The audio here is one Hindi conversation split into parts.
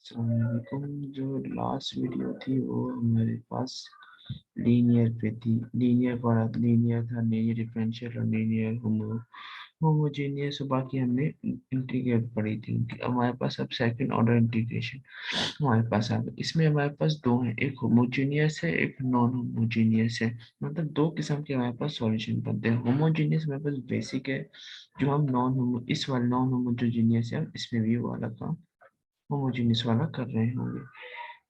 अस्सलामुअलैकुम। जो लास्ट वीडियो थी वो हमारे पास लीनियर पे थी। लीनियर पढ़ा, लीनियर था, लीनियर डिफरेंशियल और लीनियर होमोजेनियस। बाकी हमने इंटीग्रेट पढ़ी थी उनकी। अब हमारे पास अब सेकंड ऑर्डर इंटीग्रेशन हमारे पास आ गया। इसमें हमारे पास दो हैं, एक होमोजेनियस है, एक नॉन होमोजेनियस है। मतलब दो किस्म के हमारे पास सॉल्यूशन बनते हैं। होमोजेनियस हमारे पास बेसिक है, जो हम इस वाला नॉन होमोजेनियस है, हम इसमें भी वो वाला काम होमोजेनियस वाला कर रहे होंगे।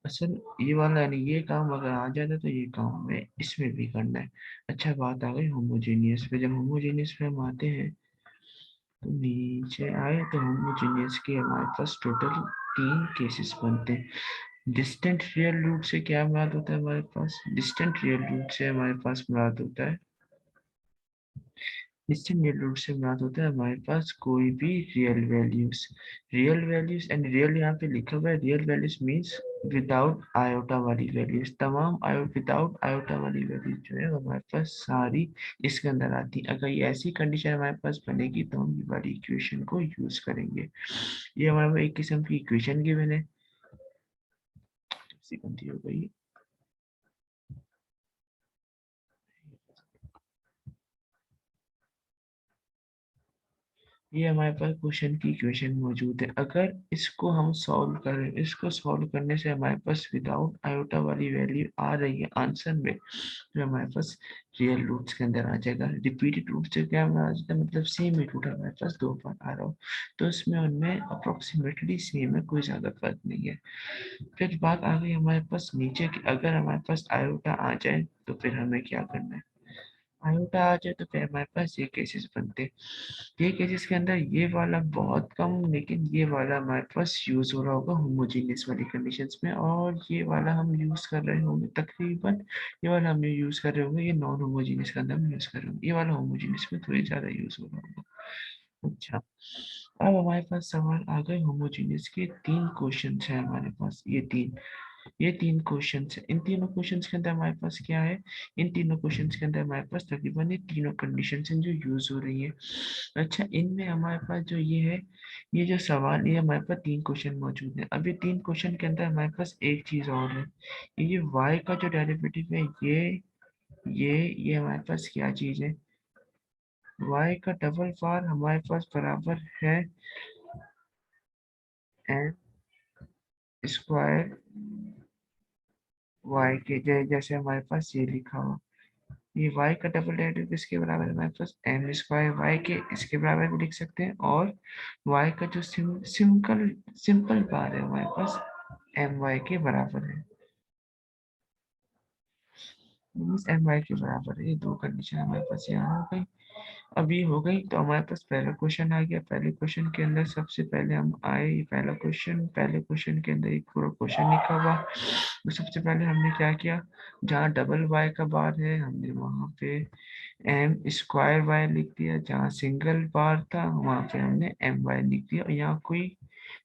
असल ये वाला यानी ये काम अगर आ जाता तो ये काम हमें इसमें भी करना है। अच्छा, बात आ गई होमोजेनियस पे। जब होमोजेनियस पे हम आते हैं तो नीचे आए तो होमोजेनियस के हमारे पास टोटल 3 केसेस बनते हैं। डिस्टेंट रियल रूट से क्या मुराद होता है हमारे पास? डिस्टेंट रियल रूट से हमारे पास मुराद होता है, इससे मेन रूट से मुराद होता है हमारे पास कोई भी रियल वैल्यूज एंड रियल यहाँ पे लिखा हुआ है। Real values means without iota वाली वैल्यूज। तमाम विदाउट आयोटा वाली वैल्यूज जो है वो हमारे पास सारी इसके अंदर आती है। अगर ये ऐसी कंडीशन हमारे पास बनेगी तो हम ये वाली इक्वेशन को यूज करेंगे। ये हमारे पास एक किस्म की इक्वेशन गिवन है, गंदी हो गई। ये हमारे पास क्वेश्चन की इक्वेशन मौजूद है। अगर इसको हम सॉल्व करें, इसको सॉल्व करने से हमारे पास विदाउट आयोटा वाली वैल्यू आ रही है आंसर में, तो हमारे पास रियल रूट्स के अंदर आ जाएगा। रिपीटेड रूट से क्या हमारा आ जाता है, मतलब सेम ही रूट हमारे पास 2 बार आ रहा हो तो इसमें उनमें अप्रोक्सीमेटली सेम है, कोई ज्यादा फर्क नहीं है। फिर बात आ गई हमारे पास नीचे की। अगर हमारे पास आयोटा आ जाए तो फिर हमें क्या करना है? आयोटा आ जाए तो फिर हमारे पास ये केसेस बनते हैं। ये केसेस के अंदर ये वाला बहुत कम, लेकिन ये वाला हमारे पास यूज हो रहा होगा होमोजेनियस वाली कंडीशंस में, और ये वाला हम यूज कर रहे होंगे तकरीबन, ये वाला हम यूज कर रहे होंगे, ये नॉन होमोजेनियस के अंदर हम यूज कर रहे होंगे। ये वाला होमोजेनियस में थोड़ी ज्यादा यूज हो रहा होगा। अच्छा, अब हमारे पास सवाल आ गए होमोजेनियस के। 3 क्वेश्चन है हमारे पास, ये तीन क्वेश्चन है। इन तीनों क्वेश्चन के अंदर हमारे पास क्या है? इन तीनों क्वेश्चन के अंदर हमारे पास तकरीबन ये तीनों कंडीशन हैं जो यूज हो रही है। अच्छा, इनमें हमारे पास जो ये है, ये जो सवाल, ये हमारे पास 3 क्वेश्चन मौजूद है। अब ये 3 क्वेश्चन के अंदर हमारे पास एक चीज और है, ये y का जो डेरिवेटिव है, ये हमारे पास क्या चीज है? y का डबल बार हमारे पास बराबर है एन स्क्वायर y के, जैसे हमारे पास ये लिखा हुआ। ये y का डबल डेरिवेटिव किसके बराबर है हमारे पास? एम स्क्वायर वाई के, इसके बराबर भी लिख सकते हैं। और y का जो सिंपल बार है हमारे पास एम वाई के बराबर है, एम वाई के बराबर है। ये 2 कंडीशन हमारे पास यहाँ हो गई। अब ये हो गई तो हमारे पास पहला क्वेश्चन आ गया। पहले क्वेश्चन के अंदर सबसे पहले हम आए, ये पहला क्वेश्चन, पहले क्वेश्चन के अंदर एक पूरा क्वेश्चन लिखा हुआ। तो सबसे पहले हमने क्या किया, जहाँ डबल वाई का बार है हमने वहां पे एम स्क्वायर वाई लिख दिया, जहाँ सिंगल बार था वहां पे हमने एम वाई लिख दिया, और यहाँ कोई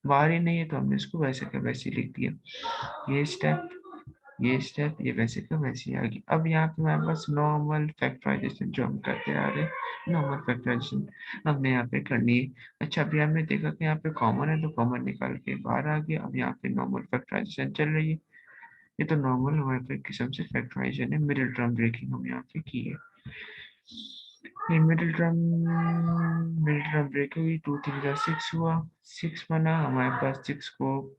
बार ही नहीं है तो हमने इसको वैसे का वैसे लिख दिया। ये स्टेप ये वैसे का वैसे आ गई। अब यहाँ पे हमारे पास नॉर्मल फैक्टराइजेशन जो हम करते आ रहे हैं, नॉर्मल फैक्टराइजेशन हमने यहाँ पे करनी है। अच्छा, अभी हमने देखा कि यहाँ पे कॉमन है तो कॉमन निकाल के बाहर आ गया। अब यहाँ पे नॉर्मल फैक्टराइजेशन चल रही है। ये तो नॉर्मल हमारे पे किस्म से फैक्टराइजेशन है, मिडिल टर्म ब्रेकिंग हम यहाँ पे की है। ये मिडिल टर्म ब्रेक हुई, 2 3 6 हुआ, 6 बना। हमारे पास 6 को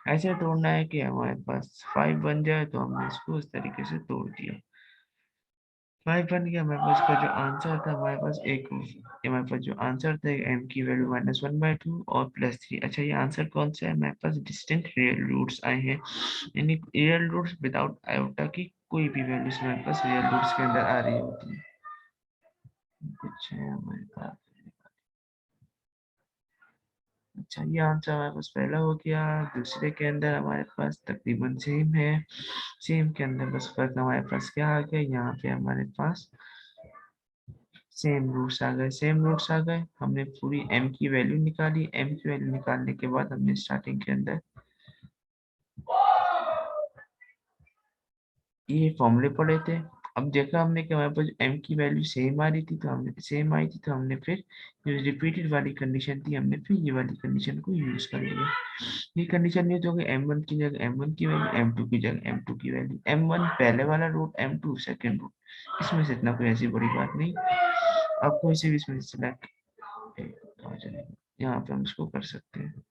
ऐसे तोड़ना है कि हमारे पास 5 बन जाए, तो हमने इसको उस तरीके से तोड़ दिया। 5 बन गया हमारे पास। का जो आंसर था हमारे पास एक, हमारे पास जो आंसर था एम की वैल्यू -1/2 और +3। अच्छा, ये आंसर कौन सा है? हमारे पास डिस्टेंट रियल रूट्स आए हैं, यानी रियल रूट्स विदाउट आयोटा की कोई भी वैल्यूज हमारे पास रियल रूट्स के अंदर आ रही होती है। अच्छा है हमारे पास। अच्छा, ये आंसर हमारे पास पहला हो गया। दूसरे के अंदर हमारे पास तकरीबन सेम है। सेम के अंदर बस फर्क हमारे पास क्या आ गया, यहाँ पे हमारे पास सेम रूट्स आ गए। सेम रूट्स आ गए, हमने पूरी एम की वैल्यू निकाली। एम की वैल्यू निकालने के बाद हमने स्टार्टिंग के अंदर ये फॉर्मूले पढ़े थे। अब देखा हमने कि हमारे पास m की वैल्यू सेम आ रही थी, तो हमने फिर जो रिपीटेड वाली कंडीशन थी हमने फिर ये वाली कंडीशन को यूज कर लिया। ये कंडीशन यूज हो गई, m1 की जगह m1 की वैल्यू, m2 की जगह m2 की वैल्यू, m1 पहले वाला रूट, m2 सेकेंड रूट, इसमें से इतना कोई ऐसी बड़ी बात नहीं। आपको इसे भी इसमें सिलेक्ट यहाँ पे हम इसको कर सकते हैं।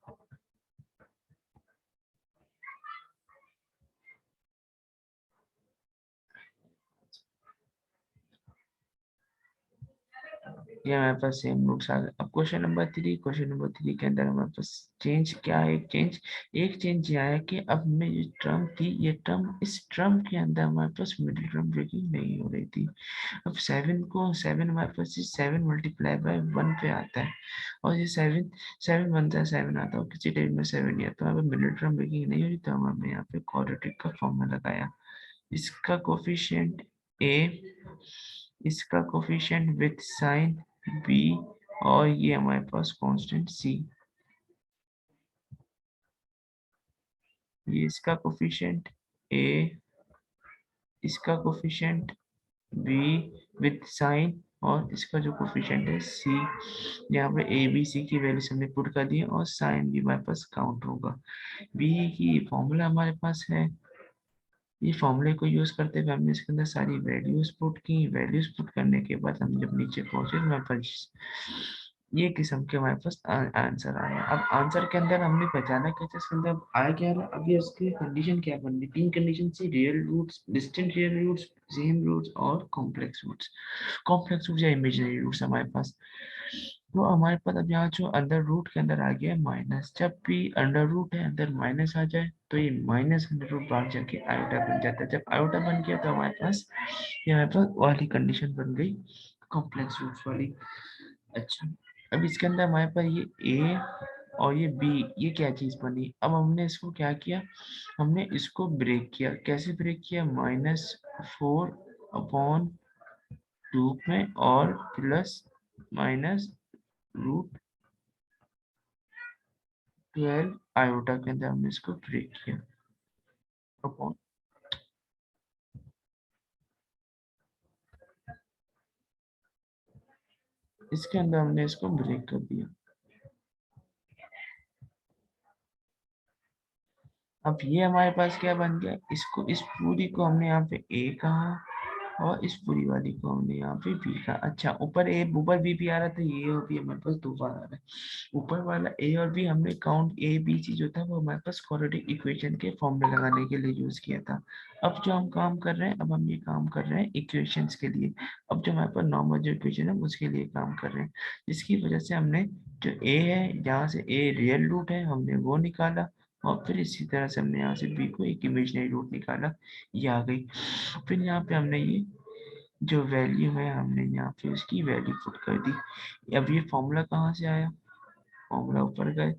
ये हमारे पास सेम रूट्स आ गए। अब क्वेश्चन नंबर 3 के अंदर हमारे पास चेंज क्या है, एक चेंज ये आया कि अब में ये टर्म थी, ये टर्म, इस टर्म के अंदर हमारे पास मिडिल टर्म ब्रेकिंग नहीं हो रही थी। अब 7 हमारे पास 7 × 1 पे आता है, और ये 7 बनता है, 7 आता है, और किसी टाइम में 7 नहीं आता, यहाँ पे मिडिल टर्म ब्रेकिंग नहीं हो रही, तो हमने यहाँ पे क्वाड्रेटिक का फॉर्मूला लगाया। इसका कोफिशिएंट a, इसका कोफिशिएंट विथ साइन b, और ये हमारे पास कांस्टेंट c। ये इसका कोफिशिएंट a, इसका कोफिशिएंट b विथ साइन, और इसका जो कोफिशिएंट है c। यहाँ पे a b c की वैल्यूज हमने पुट कर दी है, और साइन भी हमारे पास काउंट होगा। b की फॉर्मूला हमारे पास है, ये फॉर्मूले को यूज करते हुए हमने इसके अंदर सारी वैल्यूज पुट की। वैल्यूज पुट करने के बाद हम जब नीचे पहुंचे तो हमारे पास ये किस्म के हमारे पास आंसर आया। अब आंसर के अंदर हमने पहचाना कैसे, इसके अंदर आया क्या है, अब ये उसकी कंडीशन क्या बन रही, 3 कंडीशन से, real roots, distant real roots, same roots और कॉम्प्लेक्स रूट्स। कॉम्प्लेक्स रूट्स या इमेजिनरी रूट्स हमारे पास। तो हमारे पास अब यहाँ जो अंडर रूट के अंदर आ गया माइनस, जब भी अंडर रूट है अंदर माइनस आ जाए तो ये माइनस अंडर रूट बाहर जाके आयोटा बन जाता है। जब आयोटा बन गया तो हमारे पास वाली कंडीशन बन गई कॉम्प्लेक्स रूट्स वाली। अच्छा, अब इसके अंदर हमारे पास ये ए और ये बी, ये क्या चीज बनी। अब हमने इसको क्या किया, हमने इसको ब्रेक किया। कैसे ब्रेक किया, -4/2 में और प्लस -√12 आयोटा के अंदर हमने इसको ब्रेक किया अपॉन। इसके अंदर हमने इसको ब्रेक कर दिया। अब ये हमारे पास क्या बन गया, इसको, इस पूरी को हमने यहाँ पे ए कहा, और इस पूरी वाली को हमने यहाँ पे बी कहा। अच्छा, ऊपर बी भी आ रहा था, ये और बी हमारे पास दो बार आ रहा है। ऊपर वाला ए और बी हमने काउंट ए बी सी जो था वो हमारे पास क्वाड्रेटिक इक्वेशन के फॉर्मूले लगाने के लिए यूज किया था। अब जो हम काम कर रहे हैं, अब हम ये काम कर रहे हैं इक्वेशंस के लिए। अब जो हमारे पास नॉर्मल जो इक्वेशन है उसके लिए काम कर रहे हैं, जिसकी वजह से हमने जो ए है, यहाँ से ए रियल रूट है हमने वो निकाला, और फिर इसी तरह से हमने यहाँ से बी को एक इमेजिनरी रूट निकाला, ये आ गई। फिर यहाँ पे हमने ये जो वैल्यू है हमने यहाँ पे उसकी वैल्यू पुट कर दी। अब ये फॉर्मूला कहाँ से आया, फॉर्मूला ऊपर गए,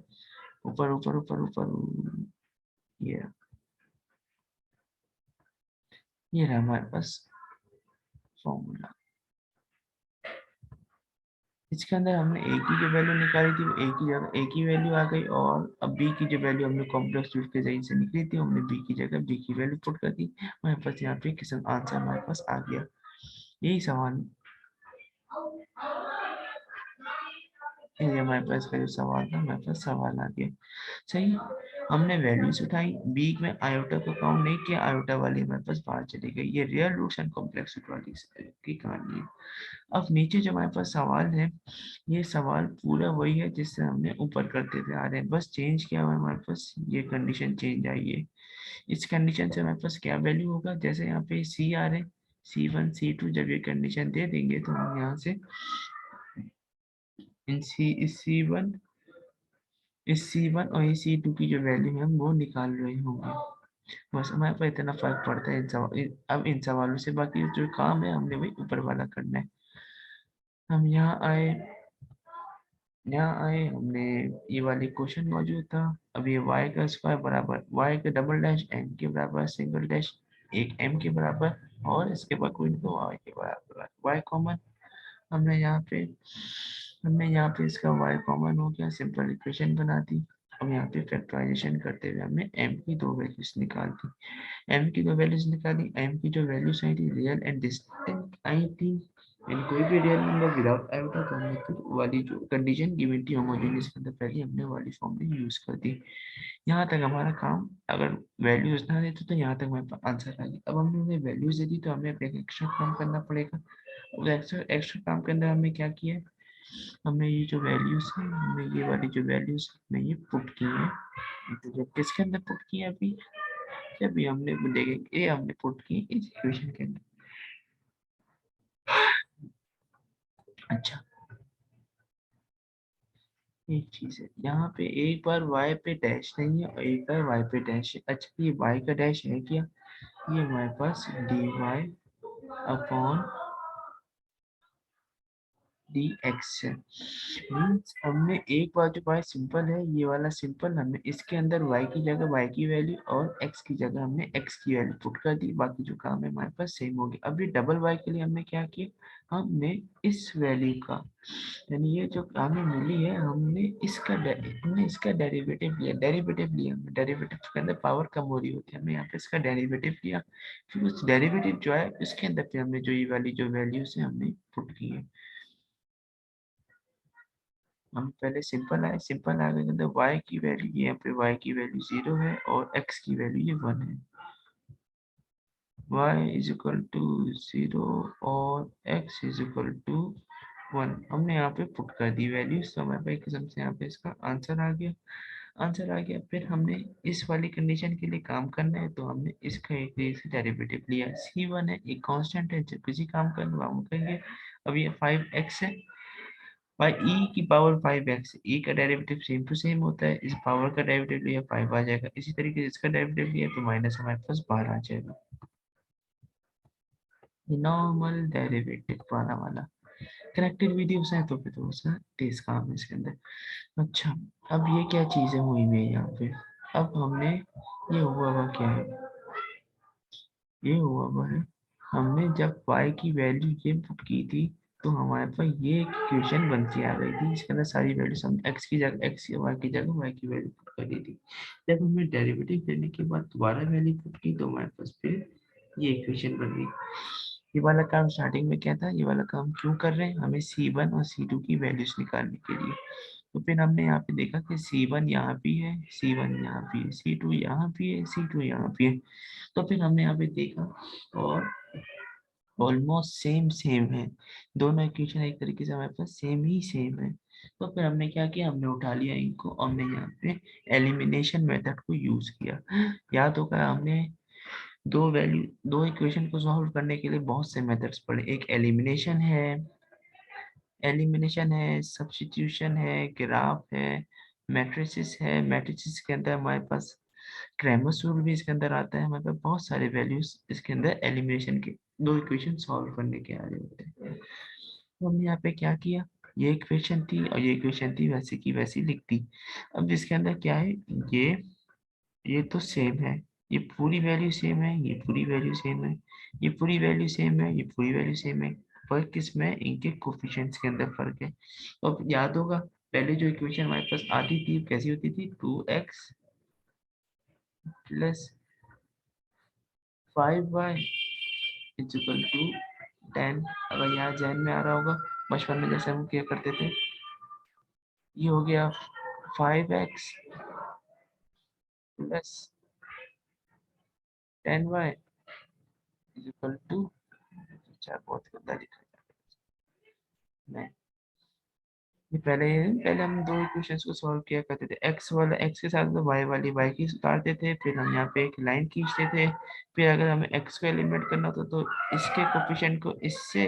ऊपर ऊपर ऊपर ऊपर, ये ये रहा हमारे पास फॉर्मूला। इसके अंदर हमने ए की जो वैल्यू निकाली थी वो ए की जगह ए की वैल्यू आ गई, और अब बी की जो वैल्यू हमने कॉम्प्लेक्स रूट के जरिए से निकली थी हमने बी की जगह बी की वैल्यू पुट कर दी। हमारे पास यहाँ पे किस्म आंसर हमारे पास आ गया। यही सवाल, ये हमारे पास का जो सवाल था, हमारे पास सवाल आ गया। सही, हमने वैल्यूज उठाई, बी में आयोटा को काउंट नहीं किया, आयोटा वाली हमारे पास बाहर चली गई। ये real roots and complex root वाली की कहानी है। अब नीचे जो हमारे पास सवाल है, ये सवाल पूरा वही है जिससे हमने ऊपर करते थे आ रहे हैं, बस चेंज किया हुआ है हमारे पास, ये कंडीशन चेंज आई है। इस कंडीशन से हमारे पास क्या वैल्यू होगा, जैसे यहाँ पे सी आ रहे, C1 C2, जब ये कंडीशन दे देंगे तो हम यहाँ से इन इस C1 और इस C2 की जो वैल्यू है हम वो निकाल रहे होंगे। बस हमारे पास इतना फर्क पड़ता है इन सवाल, अब इन सवालों से बाकी जो काम है हमने वही ऊपर वाला करना है। हम यहाँ आए हमने, ये वाली क्वेश्चन मौजूद था। अब ये y का स्क्वायर बराबर y के डबल डैश m के बराबर सिंगल डैश एक m के बराबर, और इसके बाद कोई इनको y के बराबर, y कॉमन, हमने यहाँ पे हमने यहाँ पे इसका y कॉमन हो गया, सिंपल इक्वेशन बना दी। अब यहाँ पे फैक्टराइजेशन करते हुए हमने m की दो वैल्यूज निकाल दी। m की दो वैल्यूज निकाली, m की जो वैल्यूज आई थी रियल एंड डिस्टिंक्ट आई थी, एंड कोई भी रियल नंबर विदाउट आयोटा, तो हमने फिर वाली जो कंडीशन गिवन थी होमोजेनियस के अंदर पहले हमने वाली फॉर्म में यूज कर दी। यहाँ तक हमारा काम, अगर वैल्यूज ना देते तो यहाँ तक हमारे पास आंसर आ गया। अब हमने वैल्यूज दे दी तो हमें एक एक्स्ट्रा काम करना पड़ेगा। अब एक्स्ट्रा काम के अंदर हमने क्या किया, हमने ये जो वैल्यूज है, हमने ये वाली जो वैल्यूज हमने ये पुट की है, तो जब किसके अंदर पुट की है अभी, जब ये हमने देखेंगे ये हमने पुट की इस इक्वेशन के अंदर। अच्छा, एक चीज है यहाँ पे, एक बार y पे डैश नहीं है और एक बार y पे डैश है। अच्छा, ये y का डैश है क्या, ये हमारे पास dy अपॉन dx है। मीन्स हमने एक बार जो y सिंपल है, ये वाला सिंपल, हमने इसके अंदर y की जगह y की वैल्यू और x की जगह हमने x की वैल्यू पुट कर दी, बाकी जो काम है हमारे पास सेम हो गया। अभी डबल y के लिए हमने क्या किया, हमने इस वैल्यू का, यानी ये जो हमें मिली है, हमने इसका डेरिवेटिव लिया, हमने डेरिवेटिव के अंदर पावर कम हो रही होती है, हमने यहाँ पे इसका डेरिवेटिव लिया, फिर उस डेरिवेटिव जो है उसके अंदर फिर हमने जो ये वाली जो वैल्यूज है हमने पुट की है। हम पहले सिंपल आ गए के अंदर y की वैल्यू, यहाँ पे y की वैल्यू 0 है और x की वैल्यू ये 1 है, y इज इक्वल टू 0 और x इज इक्वल टू 1, हमने यहाँ पे पुट कर दी वैल्यूज, तो हमारे पास एक किस्म से यहाँ पे इसका आंसर आ गया। फिर हमने इस वाली कंडीशन के लिए काम करना है, तो हमने इसका एक डेरिवेटिव लिया, c1 है, एक कांस्टेंट है, जब किसी काम का हम करेंगे। अब ये 5x है, बाई ई की पावर 5x, ई का डेरिवेटिव सेम टू सेम होता है, इस पावर का डेरिवेटिव लिया 5 आ जाएगा, इसी तरीके से इसका डेरिवेटिव लिया तो माइनस हमारे पास 12 आ जाएगा। नॉर्मल डेरिवेटिव वाला कनेक्टेड वीडियोस है तो फिर थोड़ा सा तेज काम है इसके अंदर। अच्छा, अब ये क्या चीजें हुई हुई है यहाँ पे, अब हमने ये हुआ क्या है, ये हुआ है, हमने जब y की वैल्यू ये पुट की थी, तो हमारे पास ये एक इक्वेशन बन के आ गई थी, इसके अंदर सारी वैल्यूज हम x की जगह x y की जगह y की वैल्यू पुट कर दी थी। जब हमने डेरिवेटिव लेने के बाद दोबारा वैल्यू पुट की तो हमारे पास फिर ये इक्वेशन बन गई। ये वाला काम स्टार्टिंग में क्या था, ये वाला काम क्यों कर रहे हैं, हमें C1 और C2 की वैल्यूज निकालने के लिए। तो फिर हमने यहाँ पे देखा कि C1 यहाँ भी है, C1 यहाँ भी है, C2 यहाँ भी है, C2 यहाँ भी है। तो फिर हमने यहाँ पे देखा और ऑलमोस्ट सेम सेम है, दोनों इक्वेशन एक तरीके से हमारे पास सेम ही सेम है। तो फिर हमने क्या किया, हमने उठा लिया इनको, हमने यहाँ पे एलिमिनेशन मेथड को यूज किया। याद होगा हमने दो इक्वेशन को सॉल्व करने के लिए बहुत से मेथड्स पढ़े, एक एलिमिनेशन है, सब्स्टिट्यूशन है, ग्राफ है, मैट्रिसेस है, मैट्रिसेस के अंदर हमारे पास क्रैमर्स रूल भी इसके अंदर आता है, हमारे पास बहुत सारे वैल्यूज इसके अंदर एलिमिनेशन के दो इक्वेशन सॉल्व करने के आ रहे होते हैं। तो हमने यहाँ पे क्या किया, ये इक्वेशन थी और ये इक्वेशन थी, वैसे की वैसी लिख दी। अब इसके अंदर क्या है, ये ये तो सेम है, ये पूरी वैल्यू सेम है, ये पूरी वैल्यू सेम है, ये पूरी वैल्यू सेम है, ये पूरी वैल्यू सेम है, फर्क किसमें, इनके कोफिशिएंट्स के अंदर फर्क है। तो अब याद होगा पहले जो इक्वेशन हमारे पास आती थी कैसी होती थी, 2x plus 5y is equal to 10। अगर यहाँ जैन में आ रहा होगा, बचपन में जैसे हम क्या करते थे, ये हो गया 5x plus 10y is equal to, बहुत गंदा लिखा है, पहले हम दो इक्वेशंस को सॉल्व किया करते थे, x के साथ तो y वाली y की उतारते थे, फिर हम यहाँ पे एक लाइन खींचते थे, फिर अगर हमें x को एलिमिनेट करना था तो इसके कोफिशिएंट को इससे,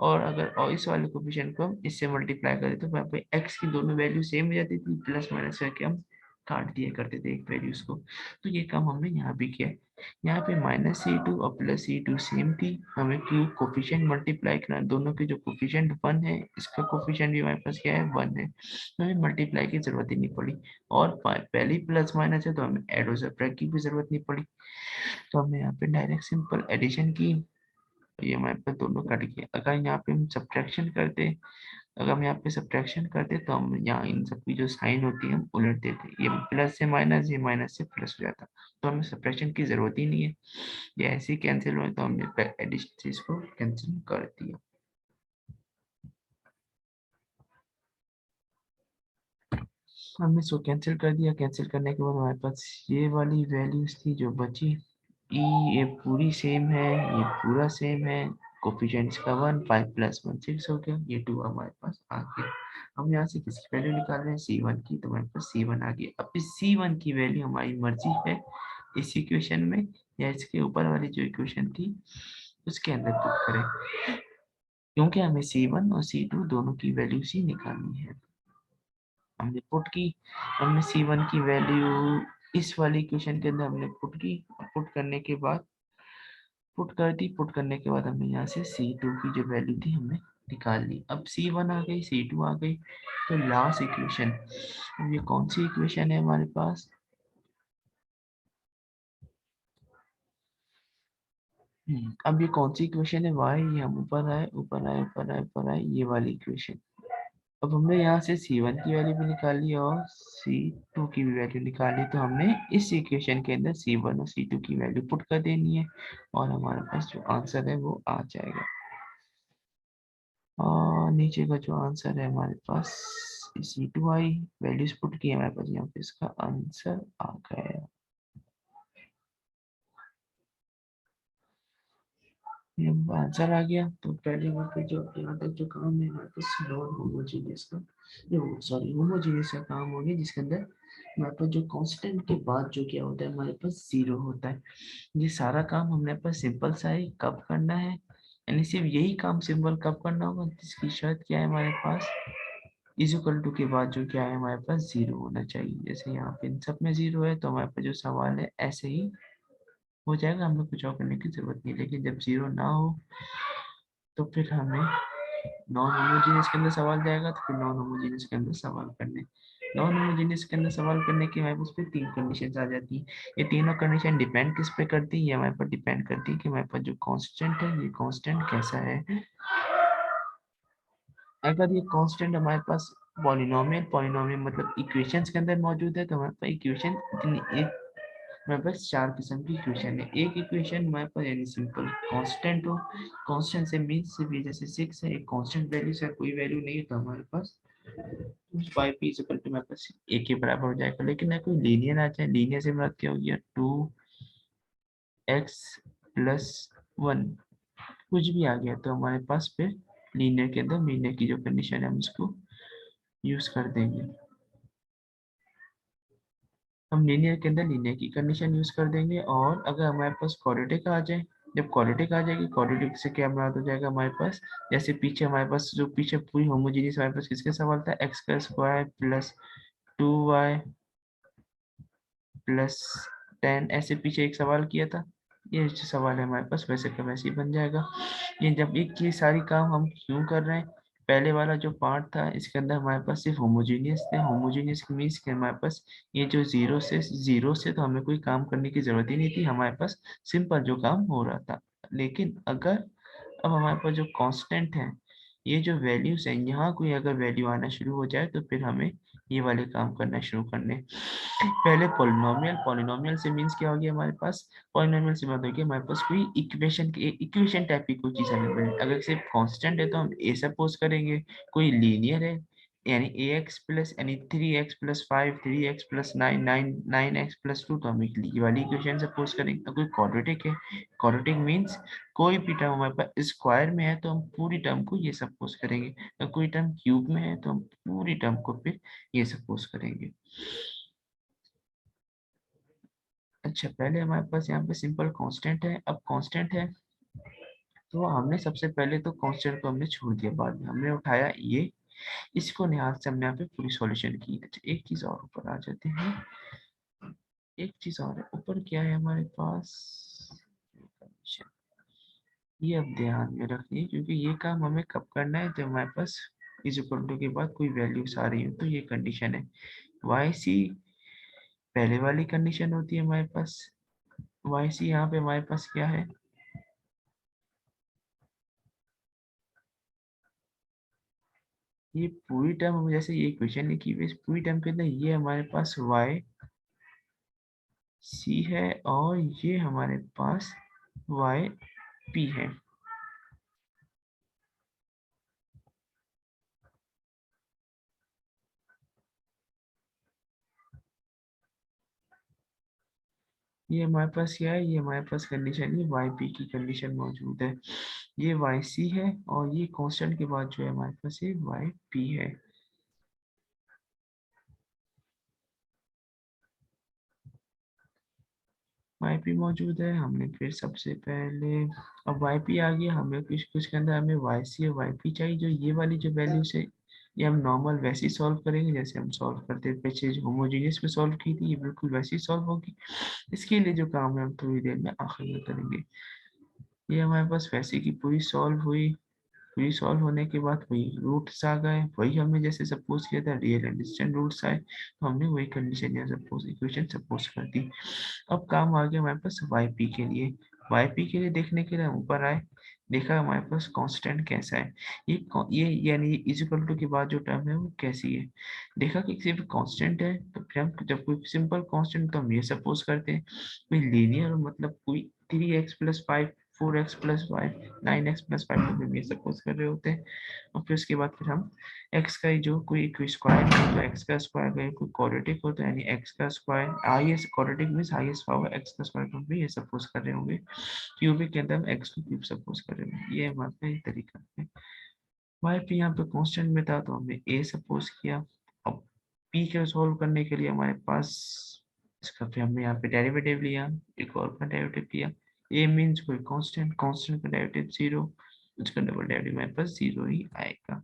और इस वाले कोफिशिएंट को हम इससे मल्टीप्लाई करते थे, तो यहाँ पे x की दोनों वैल्यू सेम हो जाती थी, प्लस माइनस करके हम काट दिया करते थे एक वैल्यूज को। तो ये काम हमने यहाँ भी किया, यहाँ पे -c2 और +c2 सेम थी, हमें क्यों कोफिशिएंट मल्टीप्लाई करना, दोनों के जो कोफिशिएंट 1 है, इसका कोफिशिएंट भी हमारे पास क्या है 1 है, तो हमें मल्टीप्लाई की जरूरत ही नहीं पड़ी। और पहले ही प्लस माइनस है तो हमें एड और सब्ट्रैक्ट की भी जरूरत नहीं पड़ी, तो हमने यहाँ पे डायरेक्ट सिंपल एडिशन की, ये हमारे पास दोनों कट गया। अगर यहाँ पे हम सब्ट्रैक्शन करते अगर हम यहाँ पे सब्ट्रैक्शन करते तो हम यहाँ इन सब की जो साइन होती है हम उलट देते, ये प्लस से माइनस, ये माइनस से प्लस हो जाता, तो हमें सब्ट्रैक्शन की जरूरत ही नहीं है, ये ऐसे ही कैंसिल हुए तो हमने एडिशन से इसको कैंसिल कर दिया। हमने इसको कैंसिल कर दिया, कैंसिल करने के बाद हमारे पास ये वाली वैल्यूज थी जो बची, ई ये पूरी सेम है, ये पूरा सेम है, कोफिशिएंट्स का 1, 5 प्लस 1 6 हो गया, ये 2 हमारे पास आ गया। हम यहाँ से किसकी वैल्यू निकाल रहे हैं, C1 की, तो हमारे पास C1 आ गया। अब इस C1 की वैल्यू हमारी मर्जी है इस इक्वेशन में या इसके ऊपर वाली जो इक्वेशन थी उसके अंदर पुट करें, क्योंकि हमें C1 और C2 दोनों की वैल्यूज ही निकालनी है। हमने पुट की, हमने C1 की वैल्यू इस वाली इक्वेशन के अंदर हमने पुट की, पुट करने के बाद पुट कर दी, पुट करने के बाद हमने यहाँ से C2 की जो वैल्यू थी हमने निकाल ली। अब C1 आ गई, C2 आ गई, तो लास्ट इक्वेशन, अब ये कौन सी इक्वेशन है हमारे पास, अब ये कौन सी इक्वेशन है, y, ये हम ऊपर आए ऊपर आए ऊपर आए ऊपर आए, ये वाली इक्वेशन। अब हमने यहाँ से C1 की वैल्यू भी निकाली और C2 की भी वैल्यू निकाली, तो हमने इस इक्वेशन के अंदर C1 और C2 की वैल्यू पुट कर देनी है और हमारे पास जो आंसर है वो आ जाएगा। और नीचे का जो आंसर है हमारे पास C2 आई, वैल्यूज पुट की हमारे पास, यहाँ पे इसका आंसर आ गया। ये आंसर आ गया, तो पहले वहाँ पे जो यहाँ तक जो काम है हमारे पास नॉन होमोजीनियस का, जो सॉरी होमोजीनियस का काम हो गया, जिसके अंदर हमारे पास जो कांस्टेंट के बाद जो क्या होता है हमारे पास जीरो होता है। ये सारा काम हमने पास सिंपल सा है, कब करना है, यानी सिर्फ यही काम सिंपल कब करना होगा, जिसकी शर्त क्या है हमारे पास, इज इक्वल टू के बाद जो क्या है हमारे पास जीरो होना चाहिए। जैसे यहाँ पे इन सब में जीरो है तो हमारे पास जो सवाल है ऐसे ही हो जाएगा, हमें कुछ और करने की जरूरत नहीं। लेकिन जब जीरो ना हो तो फिर हमें नॉन होमोजीनियस के अंदर सवाल जाएगा, तो फिर नॉन होमोजीनियस के अंदर सवाल करने, नॉन होमोजीनियस के अंदर सवाल करने की हमारे पास फिर तीन कंडीशन आ जाती है। ये तीनों कंडीशन डिपेंड किस पे करती है, ये हमारे पास डिपेंड करती है कि हमारे पास जो कांस्टेंट है ये कांस्टेंट कैसा है। अगर ये कांस्टेंट हमारे पास पॉलिनोमियल, पॉलिनोमियल मतलब इक्वेशंस के अंदर मौजूद है, तो हमारे पास इक्वेशन इतनी एक, हमारे पास चार किस्म की इक्वेशन है। एक इक्वेशन हमारे पास यानी सिंपल कांस्टेंट हो, कांस्टेंट से मीन्स से भी जैसे 6 है, एक कांस्टेंट वैल्यू से कोई वैल्यू नहीं है तो हमारे पास 5p इक्वल टू हमारे पास एक के बराबर हो जाएगा। लेकिन अगर कोई लीनियर आ जाए, लीनियर से मतलब क्या हो गया, 2x प्लस 1 कुछ भी आ गया, तो हमारे पास फिर लीनियर के अंदर लीनियर की जो कंडीशन है हम उसको यूज कर देंगे। हम लीनियर के अंदर लीनियर की कंडीशन यूज कर देंगे, और अगर हमारे पास क्वाड्रेटिक आ जाए, जब क्वाड्रेटिक आ जाएगी, क्वाड्रेटिक से क्या बात हो जाएगा हमारे पास, जैसे पीछे हमारे पास जो पीछे पूरी होमोजीनियस हमारे पास किसका सवाल था, एक्स का स्क्वायर प्लस 2y प्लस 10, ऐसे पीछे एक सवाल किया था, ये जो सवाल है हमारे पास वैसे का वैसे ही बन जाएगा। ये जब एक ये सारी काम हम क्यों कर रहे हैं, पहले वाला जो पार्ट था इसके अंदर हमारे पास सिर्फ होमोजीनियस थे, होमोजीनियस मीन्स कि हमारे पास ये जो जीरो से तो हमें कोई काम करने की जरूरत ही नहीं थी, हमारे पास सिंपल जो काम हो रहा था। लेकिन अगर अब हमारे पास जो कांस्टेंट है, ये जो वैल्यूज है, यहाँ कोई अगर वैल्यू आना शुरू हो जाए तो फिर हमें ये वाले काम करना शुरू करने। पहले पॉलिनोमियल, पॉलिनोमियल से मीन्स क्या हो गया हमारे पास, पॉलिनोमियल से मतलब हमारे पास कोई इक्वेशन टाइप की कोई चीज हमें मिले, अगर सिर्फ कांस्टेंट है तो हम ए सपोज करेंगे, कोई लीनियर है यानी ए एक्स प्लस यानी 3x+5 3x+9 9x+2 तो हम ये वाली इक्वेशन सपोज करेंगे। अगर कोई क्वाड्रेटिक है, क्वाड्रेटिक मीन्स कोई भी टर्म हमारे पास स्क्वायर में है तो हम पूरी टर्म को ये सपोज करेंगे, अगर कोई टर्म क्यूब में है तो हम पूरी टर्म को फिर ये सपोज करेंगे। अच्छा, पहले हमारे पास यहाँ पे सिंपल कांस्टेंट है, अब कांस्टेंट है तो हमने सबसे पहले तो कांस्टेंट को हमने छोड़ दिया, बाद में हमने उठाया ये, इसको निहार से हमने यहाँ पे पूरी सॉल्यूशन की। अच्छा, एक चीज और ऊपर आ जाते हैं, एक चीज और है ऊपर क्या है हमारे पास, ये अब ध्यान में रखिए क्योंकि ये काम हमें कब करना है, जब हमारे पास इज इक्वल टू के बाद कोई वैल्यूज आ रही हो, तो ये कंडीशन है। वाई सी पहले वाली कंडीशन होती है हमारे पास, वाई सी यहाँ पे हमारे पास क्या है, ये पूरी टर्म हम जैसे ये इक्वेशन लिखी हुई है, इस पूरी टर्म के अंदर ये हमारे पास y c है और ये हमारे पास y p है। ये हमारे पास क्या है, ये हमारे पास कंडीशन है वाई पी की कंडीशन मौजूद है। ये वाई सी है और ये कांस्टेंट के बाद जो है हमारे पास ये वाई पी है। वाई पी मौजूद है, हमने फिर सबसे पहले अब वाई पी आ गया, हमें कुछ कुछ के अंदर हमें वाई सी और वाई पी चाहिए। जो ये वाली जो वैल्यूज है ये हम नॉर्मल वैसे ही सॉल्व करेंगे जैसे हम सॉल्व करते थे पीछे जो होमोजेनियस में सॉल्व की थी, ये बिल्कुल वैसे ही सॉल्व होगी। इसके लिए जो काम है हम थोड़ी देर में आखिर में करेंगे। ये हमारे पास वैसे की पूरी सॉल्व हुई। पूरी सॉल्व होने के बाद वही रूट्स आ गए, वही हमने जैसे सपोज किया था रियल एंड डिस्टेंट रूट्स आए, तो हमने वही कंडीशन या सपोज इक्वेशन सपोज कर दी। अब काम आ गया हमारे पास वाई पी के लिए। वाई पी के लिए देखने के लिए हम ऊपर आए, देखा हमारे पास कांस्टेंट कैसा है। ये यानी इक्वल टू के बाद जो टर्म है वो कैसी है। देखा कि सिर्फ कांस्टेंट है, तो फिर हम जब कोई सिंपल कांस्टेंट तो हम ये सपोज करते हैं कोई लीनियर मतलब कोई 3x+5 4x+5 9x+5 को भी ये सपोज कर रहे होते हैं। और फिर उसके बाद फिर हम x का जो कोई स्क्वायर हो तो x का स्क्वायर का कोई क्वाड्रेटिक हो तो यानी x का square highest quadratic means highest power x का स्क्वायर को भी ये सपोज कर रहे होंगे। क्यूबिक के अंदर हम x को क्यूब सपोज कर रहे होंगे। ये हमारा एक तरीका है। y p यहाँ पे कांस्टेंट में था तो हमने a सपोज किया। अब p को सॉल्व करने के लिए हमारे पास इसका फिर हमने यहाँ पे डेरिवेटिव लिया, एक और का डेरिवेटिव लिया। a मीन्स कोई कांस्टेंट, कांस्टेंट का डेरिवेटिव 0, उसका डबल डेरिवेटिव हमारे पास 0 ही आएगा।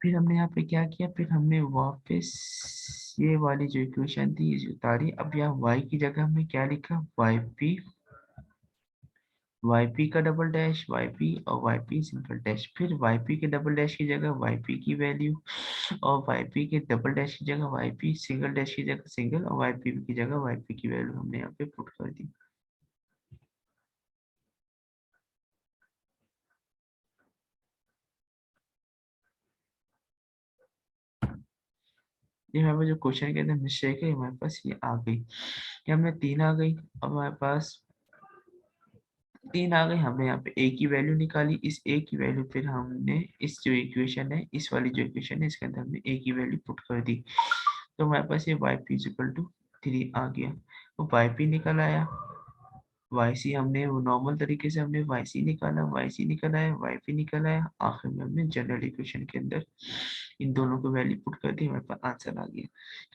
फिर हमने यहाँ पे क्या किया, फिर हमने वापस ये वाली जो इक्वेशन थी इसे उतारी। अब यहाँ y की जगह हमने क्या लिखा, yp का डबल डैश yp और yp सिंगल डैश। फिर yp के डबल डैश की जगह yp की वैल्यू और yp के डबल डैश की जगह yp, सिंगल डैश की जगह सिंगल और yp की जगह yp की वैल्यू हमने यहाँ पे पुट कर दी। ये हमारे जो क्वेश्चन के अंदर मिस्टेक है हमारे पास ये आ गई, ये हमने 3 आ गई। अब हमारे पास 3 आ गई, हमने यहाँ पे a की वैल्यू निकाली। इस a की वैल्यू फिर हमने इस जो इक्वेशन है, इस वाली जो इक्वेशन है इसके अंदर हमने a की वैल्यू पुट कर दी। तो हमारे पास ये yp = 3 आ गया। तो yp निकल आया, yc हमने वो नॉर्मल तरीके से हमने yc निकाला, yc निकल आया, yp निकल आया। आखिर में हमने जनरल इक्वेशन के अंदर इन दोनों को वैल्यू पुट कर दी, हमारे पास आंसर आ गया।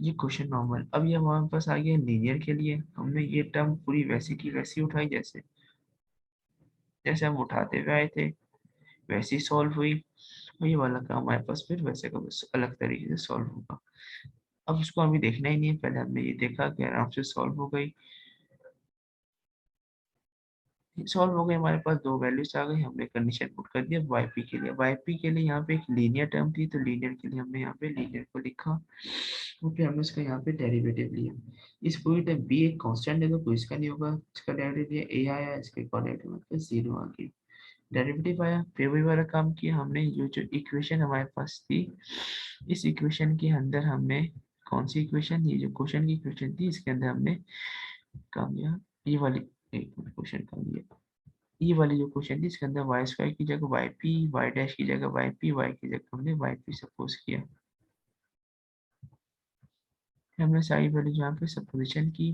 ये क्वेश्चन नॉर्मल। अब ये हमारे पास आ गया लीनियर के लिए। हमने ये टर्म पूरी वैसी की वैसी उठाई, जैसे जैसे हम उठाते हुए आए थे वैसे ही सॉल्व हुई। और ये वाला काम हमारे पास फिर वैसे का वैसे अलग तरीके से सॉल्व होगा। अब उसको अभी देखना ही नहीं है, पहले हमने ये देखा कि आराम से सॉल्व हो गई। सॉल्व हो गई, हमारे पास दो वैल्यूज आ गई, हमने कंडीशन पुट कर दिया yp के लिए। yp के लिए यहाँ पे एक लीनियर टर्म थी तो लीनियर के लिए हमने यहाँ पे लीनियर को लिखा और फिर हमने इसका यहाँ पे डेरिवेटिव लिया। इस पूरी टाइम b एक कांस्टेंट है तो कोई इसका नहीं होगा, इसका डेरिवेटिव लिया a आया, इसके कोऑर्डिनेट मतलब 0 आ गया। डेरिवेटिव आया, फिर वही वाला काम किया हमने। ये जो इक्वेशन हमारे पास थी इस इक्वेशन के अंदर हमने कौन सी इक्वेशन, ये जो क्वेश्चन की इक्वेशन थी इसके अंदर हमने काम किया ये वाली क्वेश्चन काम किया। ये वाली जो क्वेश्चन थी इसके अंदर वाई स्क्वायर की जगह वाई पी, वाई डैश की जगह वाई पी, वाई की जगह हमने वाई पी सपोज किया। फिर हमने सारी वैल्यू यहाँ पे सपोजिशन की,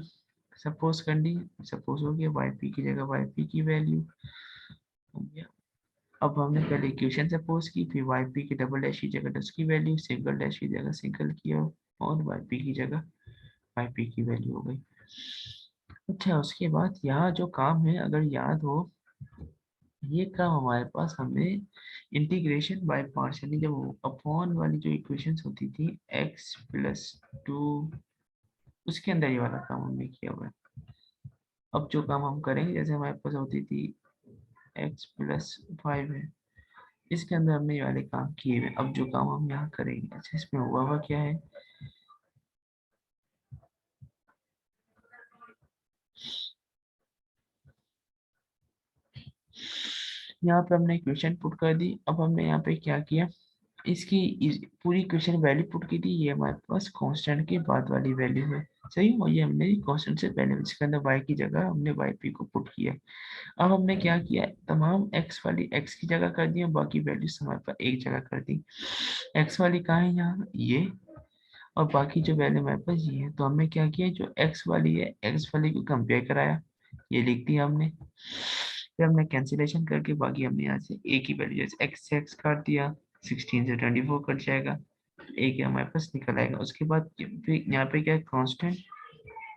सपोज कर ली। सपोज हो गया वाई पी की जगह वाई पी की वैल्यू हो गया। अब हमने पहले इक्वेशन सपोज की, फिर वाई पी की डबल डैश की जगह डैश की वैल्यू, सिंगल डैश की जगह सिंगल किया और वाई पी की जगह वाई पी की वैल्यू हो गई। अच्छा, उसके बाद यहाँ जो काम है अगर याद हो, ये काम हमारे पास हमें इंटीग्रेशन बाय पार्ट्स यानी जब अपॉन वाली जो इक्वेशंस होती थी x+2 उसके अंदर ये वाला काम हमने किया हुआ है। अब जो काम हम करेंगे जैसे हमारे पास होती थी x+5 है, इसके अंदर हमने ये वाले काम किए हुए। अब जो काम हम यहाँ करेंगे, अच्छा इसमें हुआ हुआ क्या है, यहाँ पे हमने इक्वेशन पुट कर दी। अब हमने यहाँ पे क्या किया, इसकी पूरी इक्वेशन वैल्यू पुट की थी, ये हमारे पास कांस्टेंट के बाद वाली वैल्यू है, सही। और ये हमने कांस्टेंट से पहले इसके अंदर y की जगह हमने yp को पुट किया। अब हमने क्या किया, तमाम x वाली x की जगह कर दी और बाकी वैल्यूज हमारे पास एक जगह कर दी। x वाली कहाँ है, यहाँ ये, और बाकी जो वैल्यू हमारे पास ये है। तो हमने क्या किया, जो x वाली है x वाली को कंपेयर कराया, ये लिख दिया हमने। फिर हमने कैंसिलेशन करके बाकी हमने यहाँ से a की वैल्यू, जैसे x से x काट दिया, 16 से 24 कट जाएगा, a के हमारे पास निकल आएगा। उसके बाद फिर यहाँ पे क्या है, कांस्टेंट,